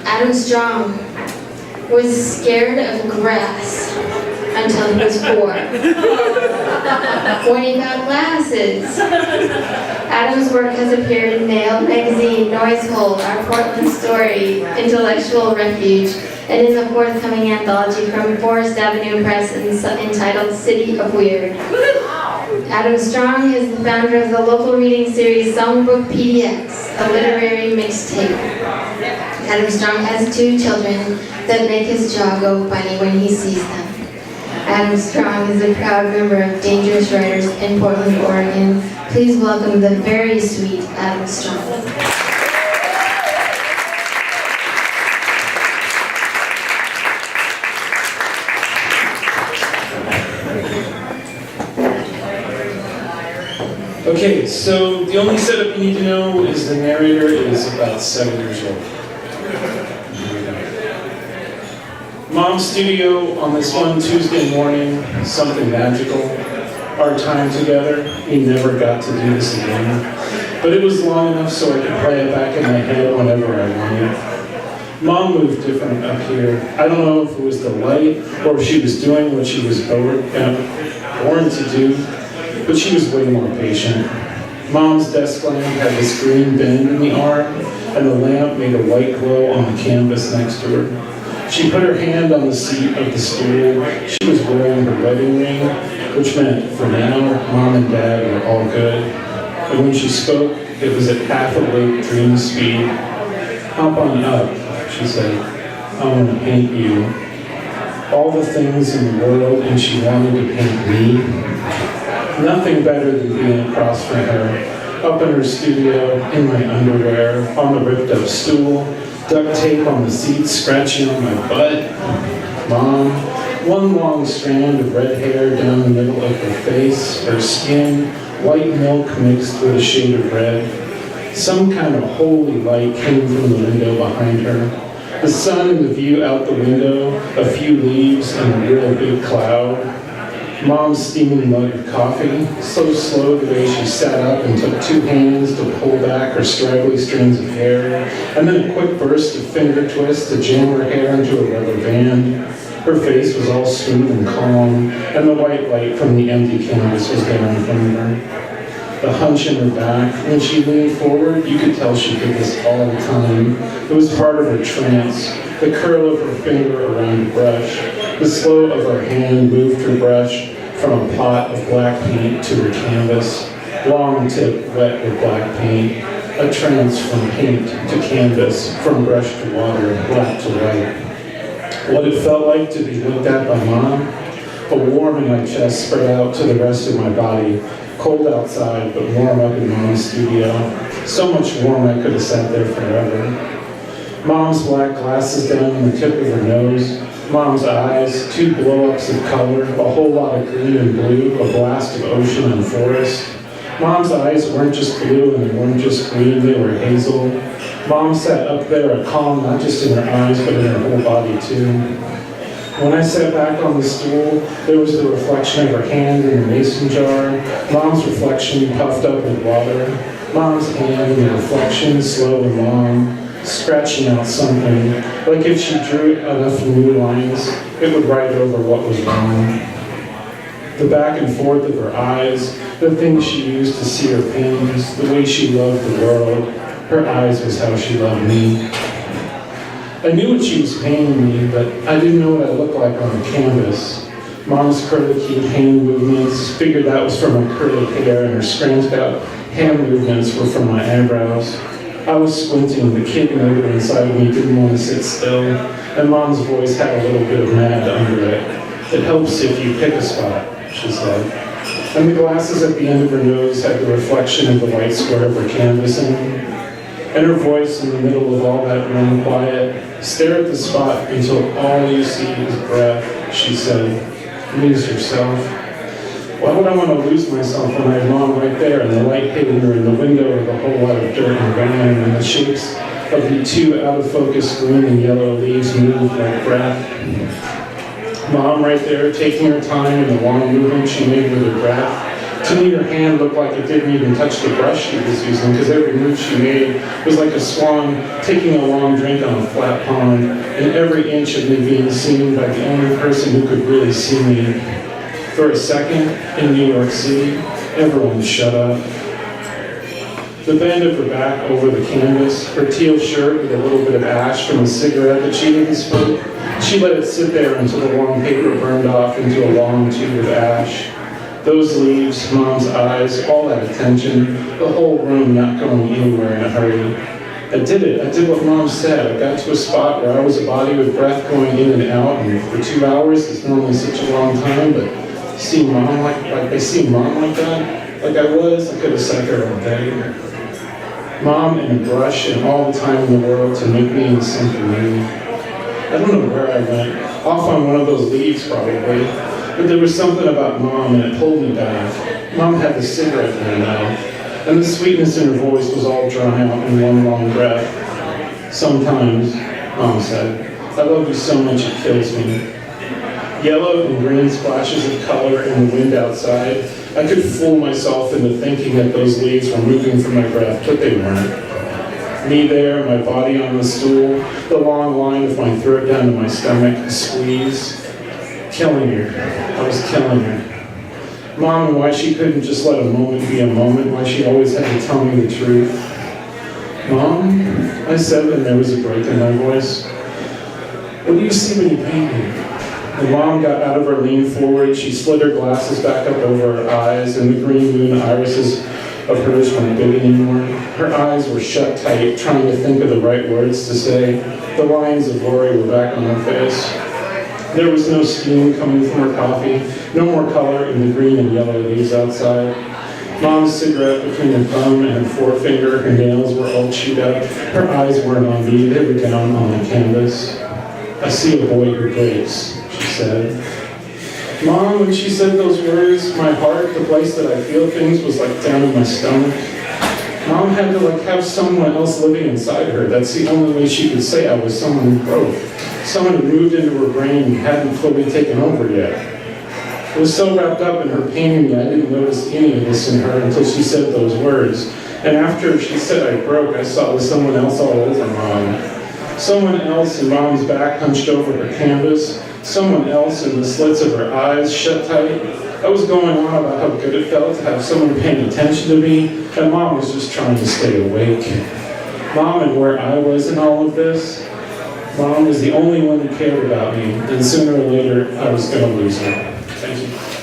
Adam Strong was scared of grass until he was 4. When he got glasses. Adam's work has appeared in Nail Magazine, Noise Hole, Our Portland Story, Intellectual Refuge, and in the forthcoming anthology from Forest Avenue Press entitled City of Weird. Adam Strong is the founder of the local reading series Songbook PDX, a literary mixtape. Adam Strong has 2 children that make his jaw go funny when he sees them. Adam Strong is a proud member of Dangerous Writers in Portland, Oregon. Please welcome the very sweet Adam Strong. Okay, so the only setup you need to know is the narrator is about 7 years old. Mom's studio on this one Tuesday morning, something magical. Our time together, we never got to do this again. But it was long enough so I could play it back in my head whenever I wanted. Mom moved different up here. I don't know if it was the light or if she was doing what she was born to do, but she was way more patient. Mom's desk lamp had this green bend in the arm, and the lamp made a white glow on the canvas next to her. She put her hand on the seat of the stool. She was wearing her wedding ring, which meant, for now, Mom and Dad were all good. And when she spoke, it was at half a lake dream speed. "Hop on up," she said. "I want to paint you." All the things in the world, and she wanted to paint me. Nothing better than being across from her, up in her studio, in my underwear, on the ripped up stool, duct tape on the seat, scratching on my butt. Mom, one long strand of red hair down the middle of her face, her skin, white milk mixed with a shade of red. Some kind of holy light came from the window behind her. The sun and the view out the window, a few leaves and a real big cloud. Mom's steaming mug of coffee, so slow the way she sat up and took 2 hands to pull back her straggly strands of hair, and then a quick burst of finger twists to jam her hair into a rubber band. Her face was all smooth and calm, and the white light from the empty canvas was there in front of her. The hunch in her back, when she leaned forward, you could tell she did this all the time. It was part of her trance, the curl of her finger around the brush. The slow of her hand moved her brush from a pot of black paint to her canvas, long tip wet with black paint, a trance from paint to canvas, from brush to water, black to white. What it felt like to be looked at by Mom, a warm in my chest spread out to the rest of my body, cold outside but warm up in Mom's studio, so much warm I could have sat there forever. Mom's black glasses down on the tip of her nose, Mom's eyes, 2 blow-ups of color, a whole lot of green and blue, a blast of ocean and forest. Mom's eyes weren't just blue and they weren't just green, they were hazel. Mom sat up there, a calm not just in her eyes but in her whole body too. When I sat back on the stool, there was the reflection of her hand in the mason jar, Mom's reflection puffed up with water, Mom's hand in the reflection, slow and long, scratching out something, like if she drew enough new lines, it would write over what was wrong. The back and forth of her eyes, the things she used to see her pains, the way she loved the world, her eyes was how she loved me. I knew what she was painting me, but I didn't know what I looked like on the canvas. Mom's curly key hand movements, figured that was from my curly hair, and her scratched out hand movements were from my eyebrows. I was squinting, the kid motor inside of me didn't want to sit still, and Mom's voice had a little bit of mad under it. "It helps if you pick a spot," she said. And the glasses at the end of her nose had the reflection of the white square of her canvas in them. And her voice in the middle of all that room quiet, "Stare at the spot until all you see is breath," she said. "Lose yourself." Why would I want to lose myself when I had Mom right there and the light hitting her in the window with a whole lot of dirt and grime and the shapes of the 2 out-of-focus green and yellow leaves moved like breath? Mom right there taking her time in the long movement she made with her breath, To me, her hand looked like it didn't even touch the brush she was using, because every move she made was like a swan taking a long drink on a flat pond, and every inch of me being seen by the only person who could really see me. For a second, in New York City, everyone shut up. The bend of her back over the canvas, her teal shirt with a little bit of ash from a cigarette that she didn't smoke, she let it sit there until the long paper burned off into a long tube of ash. Those leaves, Mom's eyes, all that attention, the whole room not going anywhere in a hurry. I did it. I did what Mom said. I got to a spot where I was a body with breath going in and out, and for 2 hours, it's normally such a long time, but see Mom like I see Mom like that, like I was, I could have sat there all day. Mom and a brush and all the time in the world to make me into something new. I don't know where I went, off on one of those leaves probably, but there was something about Mom and it pulled me back. Mom had the cigarette in her mouth, and the sweetness in her voice was all drawn out in one long breath. Sometimes, Mom said, I love you so much it kills me. Yellow and green splashes of color in the wind outside. I could fool myself into thinking that those leaves were moving for my breath, but they weren't. Me there, my body on the stool, the long line of my throat down to my stomach, a squeeze. Killing her. I was killing her. Mom, and why she couldn't just let a moment be a moment, why she always had to tell me the truth. Mom, I said when there was a break in my voice, what do you see when you paint me? And Mom got out of her lean forward, she slid her glasses back up over her eyes, and the green moon irises of hers weren't big anymore. Her eyes were shut tight, trying to think of the right words to say. The lines of worry were back on her face. There was no steam coming from her coffee, no more color in the green and yellow leaves outside. Mom's cigarette between her thumb and her forefinger, her nails were all chewed up. Her eyes weren't on me, they were down on the canvas. I see a boy who breaks, she said. Mom, when she said those words, my heart, the place that I feel things, was like down in my stomach. Mom had to have someone else living inside her. That's the only way she could say I was someone who broke. Someone who moved into her brain and hadn't fully taken over yet. I was so wrapped up in her pain in me, I didn't notice any of this in her until she said those words. And after she said I broke, I saw it was someone else all over Mom. Someone else in Mom's back hunched over her canvas. Someone else in the slits of her eyes shut tight. I was going on about how good it felt to have someone paying attention to me, and Mom was just trying to stay awake. Mom and where I was in all of this, Mom was the only one who cared about me, and sooner or later I was going to lose her. Thank you.